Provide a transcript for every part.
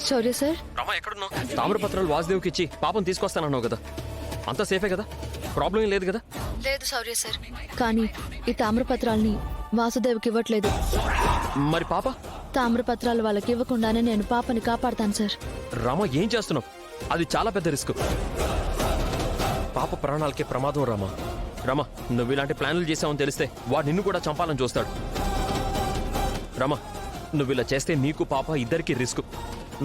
Sorry sir. రమా ఎక్కడున్నావు? తామ్రపత్రాలు వాసుదేవ్కి ఇచ్చి పాపం తీసుకొస్తానన్నావు కదా, అంతా సేఫే కదా, ప్రాబ్లం ఏం లేదు కదా? లేదు సారీ సార్, కానీ ఈ తామ్రపత్రాల్ని వాసుదేవ్కి ఇవ్వట్లేదు. మరి పాప? తామ్రపత్రాలు వాళ్ళకి ఇవ్వకుండానే నేను పాపని కాపాడతాను సార్. రామా ఏం చేస్తున్నావు? అది చాలా పెద్ద రిస్క్. పాప ప్రాణాలకే ప్రమాదం రామా. రమా నువ్వు ఇలాంటి ప్లాన్లు చేసావని తెలిస్తే వాడు నిన్ను కూడా చంపాలని చూస్తాడు. రమా నువ్వు ఇలా చేస్తే నీకు పాప ఇద్దరికి రిస్క్.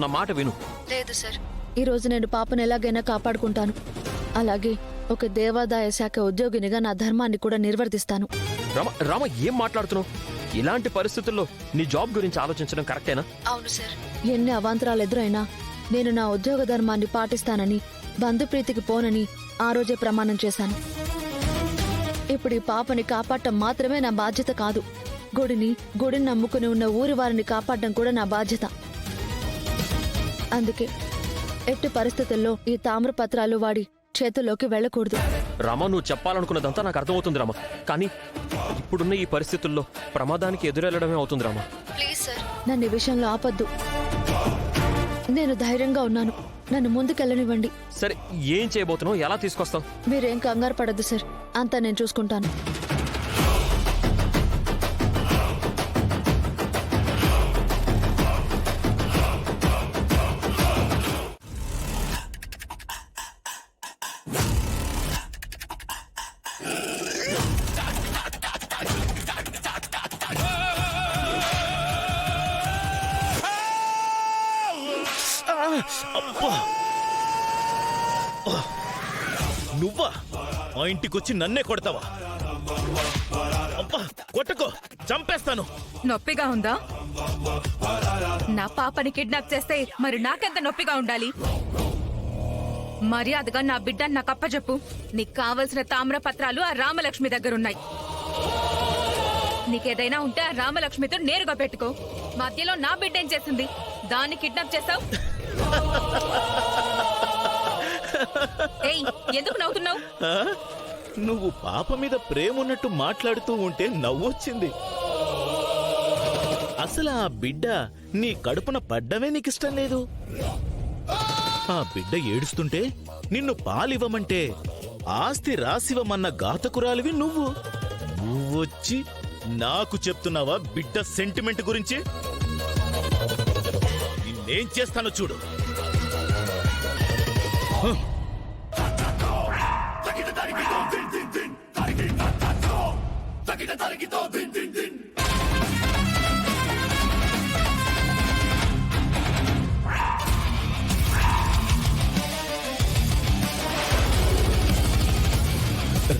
నా మాట విను. లేదు సార్, ఈ రోజు నేను పాపను ఎలాగైనా కాపాడుకుంటాను. అలాగే ఒక దేవాదాయ శాఖ ఉద్యోగినిగా నా ధర్మాన్ని కూడా నిర్వర్తిస్తాను. రామ ఏం మాట్లాడుతున్నావు? ఇలాంటి పరిస్థితుల్లో నీ జాబ్ గురించి ఆలోచించడం కరెక్టేనా? అవును సార్, ఎన్ని అవాంతరాలు ఎదురైనా నేను నా ఉద్యోగ ధర్మాన్ని పాటిస్తానని, బంధుప్రీతికి పోనని ఆ రోజే ప్రమాణం చేశాను. ఇప్పుడు ఈ పాపని కాపాడటం మాత్రమే నా బాధ్యత కాదు, గుడిని నమ్ముకుని ఉన్న ఊరి వారిని కాపాడడం కూడా నా బాధ్యత. అందుకే ఎట్టి పరిస్థితుల్లో ఈ తామ్రపత్రాలు వాడి చేతుల్లోకి వెళ్ళకూడదు. రామా నువ్వు చెప్పాలనుకున్నదంతా నాకు అర్థమవుతుంది రామా, కానీ ఇప్పుడున్న ఈ పరిస్థితుల్లో ప్రమాదానికి ఎదురెళ్లడమే అవుతుంది రామా. ప్లీజ్ సార్, నన్ను ఈ విషయంలో ఆపొద్దు. నేను ధైర్యంగా ఉన్నాను, నన్ను ముందుకెళ్ళనివ్వండి. సరే ఏం చేయబోతున్నావు? ఎలా తీసుకొస్తావు? మీరేం కంగారు పడద్దు సార్, అంతా నేను చూసుకుంటాను. నువ్వా మా ఇంటికొచ్చి నన్నే కొడతావా? అబ్బా కొట్టకో, చంపేస్తాను. నొప్పిగా ఉందా? నా పాపని కిడ్నాప్ చేస్తే మరి నాకెంత నొప్పిగా ఉండాలి? మర్యాదగా నా బిడ్డని నాకు అప్పచెప్పు. నీకు కావలసిన తామ్రపత్రాలు ఆ రామలక్ష్మి దగ్గరున్నాయి. నీకేదైనా ఉంటే ఆ రామలక్ష్మితో నేరుగా పెట్టుకో. మధ్యలో నా బిడ్డ ఏం చేసింది? దాన్ని కిడ్నాప్ చేసావు. ఏయ్, ఎందుకు నవ్వుతున్నావు? నువ్వు పాప మీద ప్రేమ ఉన్నట్టు మాట్లాడుతూ ఉంటే నవ్వొచ్చింది. అసలు ఆ బిడ్డ నీ కడుపున పడ్డమే నీకిష్టం లేదు. ఆ బిడ్డ ఏడుస్తుంటే నిన్ను పాలివ్వమంటే ఆస్తి రాసివ్వమన్న ఘాతకురాలివి నువ్వు. నువ్వొచ్చి నాకు చెప్తున్నావా బిడ్డ సెంటిమెంట్ గురించి? నిన్నేం చేస్తానో చూడు.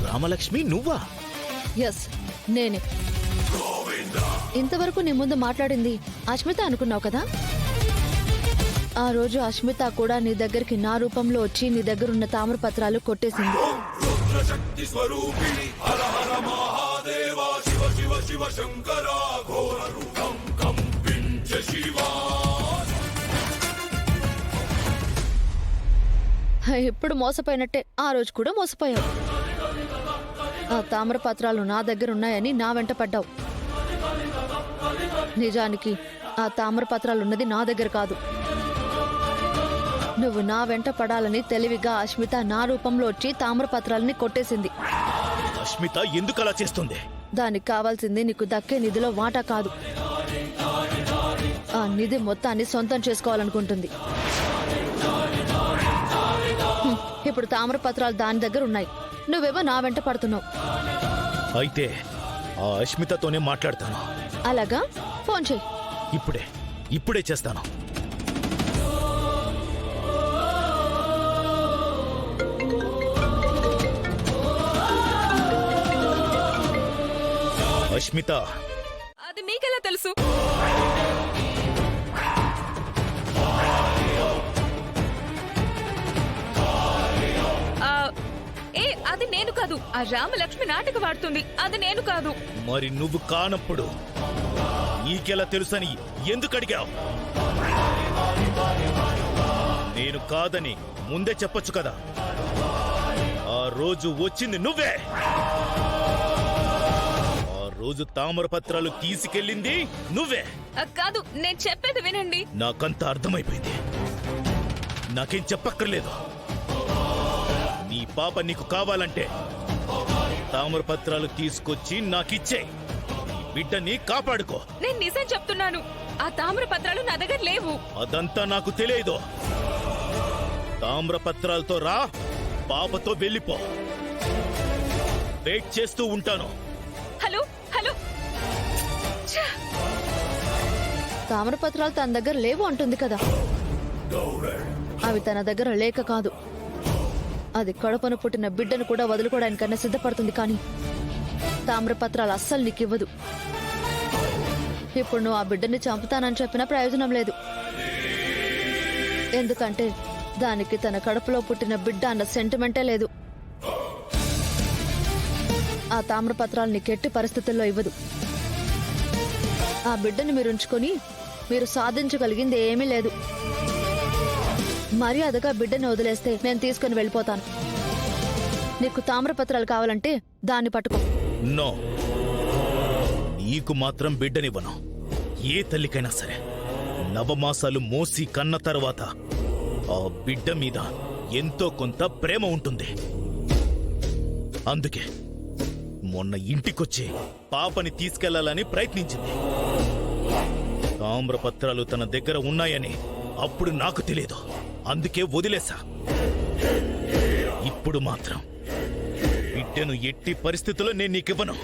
రామలక్ష్మి నువ్వా? ఎస్, నేనే. ఇంతవరకు నీ ముందు మాట్లాడింది అస్మిత అనుకున్నావు కదా? ఆ రోజు అస్మిత కూడా నీ దగ్గరికి నా రూపంలో వచ్చి నీ దగ్గరున్న తామ్రపత్రాలు కొట్టేసింది. ఇప్పుడు మోసపోయినట్టే ఆ రోజు కూడా మోసపోయావు. ఆ తామ్రపత్రాలు నా దగ్గర ఉన్నాయని నా వెంట పడ్డావు. నిజానికి ఆ తామ్రపత్రాలు ఉన్నది నా దగ్గర కాదు. నువ్వు నా వెంట పడాలని తెలివిగా అస్మిత నా రూపంలో వచ్చి తామ్రపత్రాలని కొట్టేసింది. అస్మిత ఎందుకు అలా చేస్తుంది? దానికి కావాల్సింది నీకు దక్కే నిధిలో వాటా కాదు, ఆ నిధి మొత్తాన్ని సొంతం చేసుకోవాలనుకుంటుంది. ఇప్పుడు తామ్రపత్రాలు దాని దగ్గర ఉన్నాయి, నువ్వేమో నా వెంట పడుతున్నావు. అయితే ఆ అస్మితతోనే మాట్లాడతాను. అలాగా? ఫోన్ చెయ్యి. ఇప్పుడే చేస్తాను. అస్మిత, అది మీకెలా తెలుసు? అది నేను కాదు. ఆ రామలక్ష్మి నాటక వాడుతుంది, అది నేను కాదు. మరి నువ్వు కానప్పుడు నీకెలా తెలుసని ఎందుకు అడిగావు? నేను కాదని ముందే చెప్పొచ్చు కదా. ఆ రోజు వచ్చింది నువ్వే. ఆ రోజు తామరపత్రాలు తీసుకెళ్ళింది నువ్వే. కాదు, నేను చెప్పేది వినండి. నాకంతా అర్థమైపోయింది. నాకేం చెప్పక్కర్లేదు. నీ పాప నీకు కావాలంటే తామ్రపత్రాలు తీసుకొచ్చి నాకిచ్చే. బిడ్డని కాపాడుకో. నేను నిజం చెప్తున్నాను, ఆ తామ్రపత్రాలు నా దగ్గర లేవు. అదంతా నాకు తెలియదు. తామ్రపత్రాలతో రా, పాపతో వెళ్ళిపో. వెయిట్ చేస్తూ ఉంటాను. హలో హలో, ఛ! తామ్రపత్రాలు తన దగ్గర లేవు అంటుంది కదా. అవి తన దగ్గర లేక కాదు, అది కడుపున పుట్టిన బిడ్డను కూడా వదులుకోవడానికన్నా సిద్ధపడుతుంది. కానీ తామ్రపత్రాలు అస్సలు నీకివ్వదు. ఇప్పుడు నువ్వు ఆ బిడ్డని చంపుతానని చెప్పినా ప్రయోజనం లేదు. ఎందుకంటే దానికి తన కడుపులో పుట్టిన బిడ్డ అన్న సెంటిమెంటే లేదు. ఆ తామ్రపత్రాలు నీకెట్టి పరిస్థితుల్లో ఇవ్వదు. ఆ బిడ్డని మీరు ఉంచుకొని మీరు సాధించగలిగింది ఏమీ లేదు. మర్యాదగా బిడ్డని వదిలేస్తే నేను తీసుకుని వెళ్ళిపోతాను. నీకు తామ్రపత్రాలు కావాలంటే దాన్ని పట్టుకో. నో, నీకు మాత్రం బిడ్డనివ్వను. ఏ తల్లికైనా సరే నవమాసాలు మోసి కన్న తర్వాత ఆ బిడ్డ మీద ఎంతో కొంత ప్రేమ ఉంటుంది. అందుకే మొన్న ఇంటికొచ్చి పాపని తీసుకెళ్లాలని ప్రయత్నించింది. తామ్రపత్రాలు తన దగ్గర ఉన్నాయని అప్పుడు నాకు తెలియదు. అందుకే వదిలేశా. ఇప్పుడు మాత్రం బిడ్డను ఎట్టి పరిస్థితుల్లో నేను నీకివ్వను.